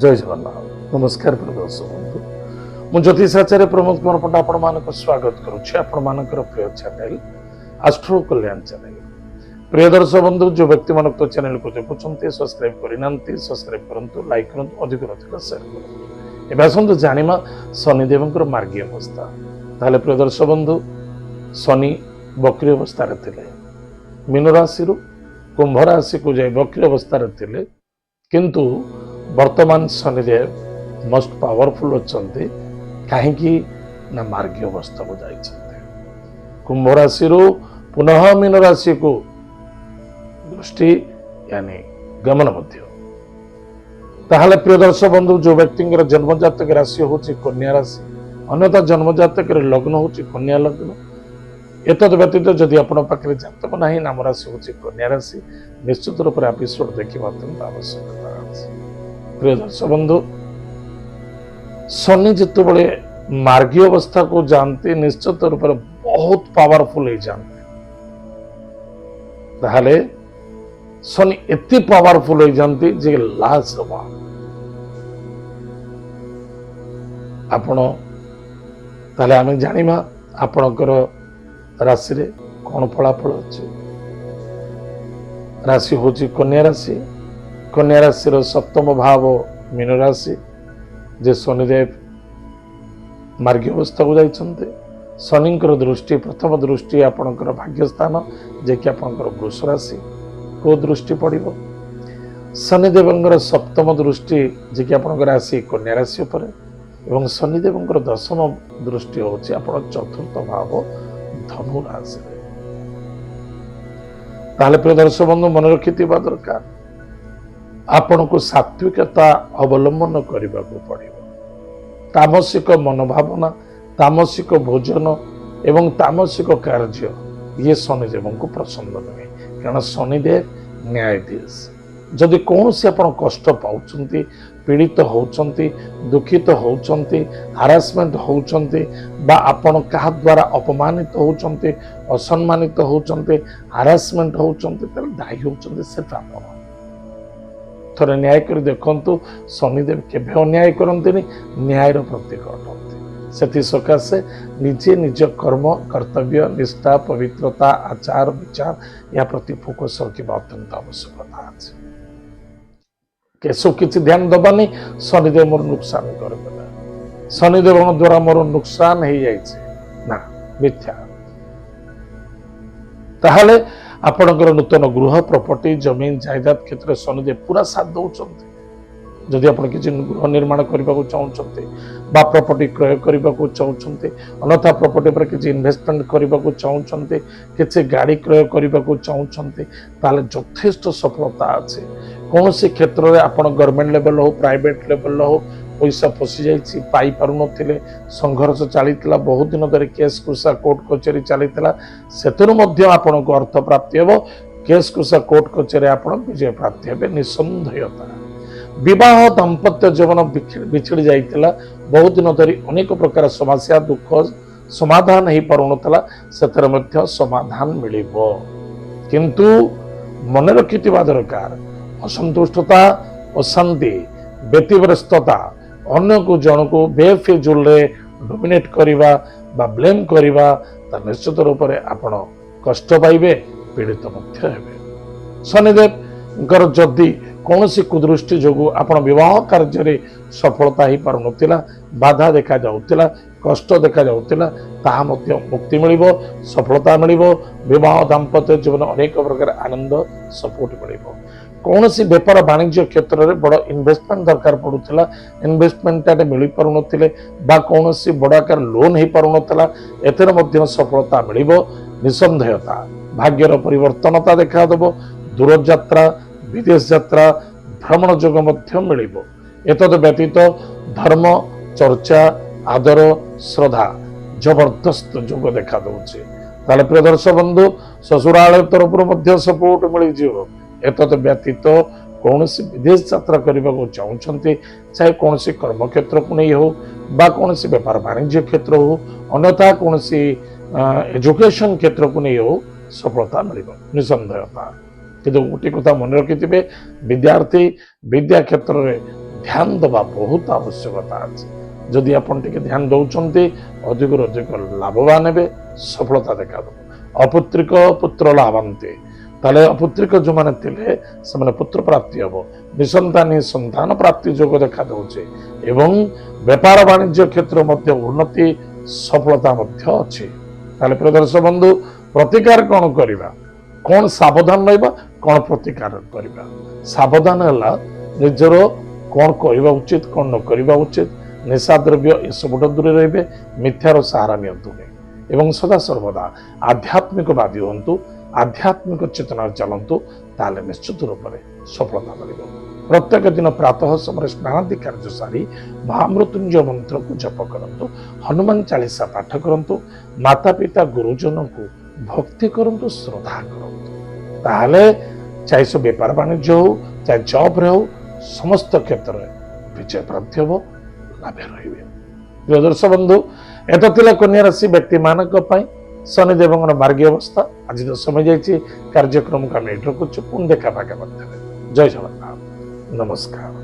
जय जगन्नाथ नमस्कार प्रिय दर्शक बंधु मु ज्योतिषाचार्य प्रमोद कुमार पंडा आपण मानक स्वागत करुच्ची आपण मानकर प्रिय चैनल एस्ट्रो कल्याण चैनल। प्रिय दर्शक बंधु जो व्यक्ति मानक तो चैनल को देखुंते सब्सक्राइब करनांती सब्सक्राइब करंतु लाइक करंतु अधिक अधिक शेयर करंतु। एबे आसंतु जानिमा शनिदेवंकर मार्गीय अवस्था। ताले प्रिय दर्शक बंधु शनि वक्री अवस्था रे थिले मीन राशि रु कुंभ राशि को जाय वक्री अवस्था रे थिले किंतु वर्तमान शनिदेव मोस्ट पावरफुल अच्छे कहीं ना मार्गीय अवस्था को जाइछन्ते। कुंभ राशि पुनः मीन राशि को दृष्टि यानी गमन मध्य। ताहले प्रिय दर्शक बंधु जो व्यक्ति जन्म जातक राशि होची कन्या राशि अन्यथा जन्म जातक लग्न होची कन्या लग्न। एतद व्यतीत जदि आपण पाखरे जातक नाही नाम राशि होची कन्या राशि निश्चित रूप से एपिसोड देखिबा अत्यंत आवश्यकता अछि। प्रिय दर्शक बंधु शनि जिते बड़े मार्गीय अवस्था को जानते निश्चित रूप से बहुत पावरफुल हो जानते। ताहले शनि एति पावरफुल हो जानते जे लाजवाब आपण ताहले आमे जानिमा आपणकर राशि रे कोन फलाफल अछि। राशि होची कन्या राशि। कन्या राशि सप्तम भाव मीन राशि जे शनिदेव मार्गीय अवस्था को जाइछन्ते। शनिंकर दृष्टि प्रथम दृष्टि आपणकर भाग्य स्थान जे कि आपणकर वृष राशि को दृष्टि पड़िबो। शनिदेवंकर सप्तम दृष्टि जे कि आपणकर राशि कन्या राशि पर एवं शनिदेवंकर दशम दृष्टि होची आपण चतुर्थ भाव धनु राशि। ताहले प्रिय दर्शक बंधु मन रखिथिबा दरकार आपण को सात्विकता अवलंबन करने को पड़ेगा। तामसिक मनोभावना तामसिक भोजन एवं तामसिक कार्य ये शनिदेव को प्रसन्न नुहे कारण शनिदेव न्यायाधीश। जदि कौन से आप कष्ट पाउछंती पीड़ित होउछंती दुखित होउछंती हारासमेंट होउछंती बा आपण कहा द्वारा अपमानित होउछंती असम्मानित होउछंती हारासमेंट होउछंती त दायी होउछंती सिर्फ आपण। थोड़े न्याय कर देखु शनिदेव केभे अन्याय करते न्यायर प्रतीक अटंती। से सकाशे निजे निज कर्म कर्तव्य निष्ठा पवित्रता आचार विचार या प्रति फोकस रखा अत्यंत आवश्यकता अच्छे। केसु किसी ध्यान दबानी शनिदेव मोर नुकसान करदेला शनिदेव द्वारा मोर नुकसान हो जाए ना मिथ्या। ताहले आपणकर नूतन गृह प्रॉपर्टी जमीन जायदाद क्षेत्र शनिदेव पूरा साथ दौरान। जदि आप किसी गृह निर्माण करने को चाहते बा प्रॉपर्टी क्रय करने को चाहते अन्यथा प्रॉपर्टी पर किसी इन्वेस्टमेंट करने को चाहते किसी गाड़ी क्रय करने को चाहते ताले यथेष्ट सफलता अच्छे। कौन से क्षेत्र में आप गवर्नमेंट लेवल हो प्राइवेट लेवल हो पैसा फसी जाइए पाई पारु नथिले संघर्ष चलीला बहुत दिन धरी केस कुसा कोर्ट कचेरी चलीला से आपण को अर्थ प्राप्ति हे केस कुसा कोर्ट कचेरी आप विजय प्राप्ति हे निसंदेहता। विवाह दाम्पत्य जीवन बिछड़ी जाइतिला बहुत दिन धरी अनेक प्रकार समस्या दुख समाधान हो पारुनथला सेतर मध्य समाधान मिलिबो किंतु मन रखिथिबा दरकार असंतुष्टता अशांति व्यतिव्यस्तता अन्य को जन को बेफिजुल डोमिनेट करवा बा ब्लेम करवा निश्चित रूप से आपण कष्ट पाइबे पीड़ित मध्य हेबे। शनिदेव जदि कौन सी कुदृष्टि जो आपण विवाह कार्य सफलता हो पारुनथिला बाधा देखा जाउतिला कष्ट देखा जाउतिला ताहा मध्य मुक्ति मिलिबो सफलता मिलिबो विवाह दाम्पत्य जीवन अनेक प्रकार आनंद सपोर्ट मिलिबो। कौन सी व्यापार वाणिज्य क्षेत्र में बड़ इन्वेस्टमेंट दरकार पड़ूला इन्वेस्टमेंट मिल पारे बा कौन सी बड़ आकार लोन हो पारुनथला एथर मध्य सफलता मिलिबो निसंदेहता। भाग्यर परिवर्तनता देखा देबो दूर यात्रा विदेश यात्रा भ्रमण जोग मध्य मिलिबो। एतद व्यतीत धर्म चर्चा आदर श्रद्धा जबरदस्त जोग देखा दउछि। ताले प्रिय दर्शक बंधु ससुराल तरफ मध्य सपोर्ट मिल जिवो। एतद व्यतीत कौन सी विदेश यात्रा करने को चाहते चाहे कौन सी कर्म क्षेत्र को नहीं हो बा कौन सी व्यापार वाणिज्य क्षेत्र हो अन्यथा कौन सी एजुकेशन क्षेत्र को नहीं हो सफलता मिल निसंदेहता। कि गोटे कथा मन रखि विद्यार्थी विद्या क्षेत्र में ଧ୍ୟାନ ଦେବା ବହୁତ ଆବଶ୍ୟକତା ଅଛି। ଯଦି ଆପଣ ଟିକେ ଧ୍ୟାନ ଦେଉଛନ୍ତି ଅଧିକରୁ ଅଧିକ ଲାଭବାନ ହେବେ, ସଫଳତା ଦେଖାଦେବ। ଅପୁତ୍ରିକ ପୁତ୍ର ଲାଭନ୍ତି, ତାହେଲେ ଅପୁତ୍ରିକ ଯେଉଁମାନେ ଥିଲେ ସେମାନେ ପୁତ୍ର ପ୍ରାପ୍ତି ହେବ। ନିସନ୍ତାନୀ ସନ୍ତାନ ପ୍ରାପ୍ତି ଯୋଗ ଦେଖାଦେଉଛି ଏବଂ ବେପାର ବାଣିଜ୍ୟ କ୍ଷେତ୍ର ମଧ୍ୟ ଉନ୍ନତି ସଫଳତା ମଧ୍ୟ ଅଛି। ତାହେଲେ ପ୍ରିୟ ଦର୍ଶକ ବନ୍ଧୁ, ପ୍ରତିକାର କ'ଣ କରିବା, କ'ଣ ସାବଧାନ ରହିବା, କ'ଣ ପ୍ରତିକାର କରିବା? ସାବଧାନ ହେଲା ନିଜର କ'ଣ କରିବା ଉଚିତ, କ'ଣ ନ କରିବା ଉଚିତ, ନିଶା ଦ୍ରବ୍ୟ ଏସବୁଠୁ ଦୂରେ ରହିବେ, ମିଥ୍ୟାର ସାହାରା ନିଅନ୍ତୁନି ଏବଂ ସଦାସର୍ବଦା ଆଧ୍ୟାତ୍ମିକବାଦୀ ହୁଅନ୍ତୁ, ଆଧ୍ୟାତ୍ମିକ ଚେତନାରେ ଚାଲନ୍ତୁ, ତାହେଲେ ନିଶ୍ଚିତ ରୂପରେ ସଫଳତା ମିଳିବ। ପ୍ରତ୍ୟେକ ଦିନ ପ୍ରାତଃ ସମୟରେ ସ୍ନାନାଦି କାର୍ଯ୍ୟ ସାରି ମହାମୃତ୍ୟୁଞ୍ଜୟ ମନ୍ତ୍ରକୁ ଜପ କରନ୍ତୁ, ହନୁମାନ ଚାଳିଶା ପାଠ କରନ୍ତୁ, ମାତା ପିତା ଗୁରୁଜନଙ୍କୁ ଭକ୍ତି କରନ୍ତୁ, ଶ୍ରଦ୍ଧା କରନ୍ତୁ, ତାହେଲେ ଚାहे ସେ ବେପାର ବାଣିଜ୍ୟ ହଉ, ଚାहे ଜବ୍ରେ ହଉ, ସମସ୍ତ କ୍ଷେତ୍ରରେ ବିଜୟ ପ୍ରାପ୍ତି ହେବ, ଲାଭେ ରହିବେ। ପ୍ରିୟ ଦର୍ଶକ ବନ୍ଧୁ, ଏତ ଥିଲା କନ୍ୟା ରାଶି ବ୍ୟକ୍ତିମାନଙ୍କ ପାଇଁ ଶନିଦେବଙ୍କର ମାର୍ଗୀ ଅବସ୍ଥା। ଆଜି ତ ସମୟ ଯାଇଛି, କାର୍ଯ୍ୟକ୍ରମକୁ ଆମେ ଏଠି ରଖୁଛୁ। ପୁଣି ଦେଖା ପାକା ମଧ୍ୟରେ। ଜୟ ଜଗନ୍ନାଥ, ନମସ୍କାର।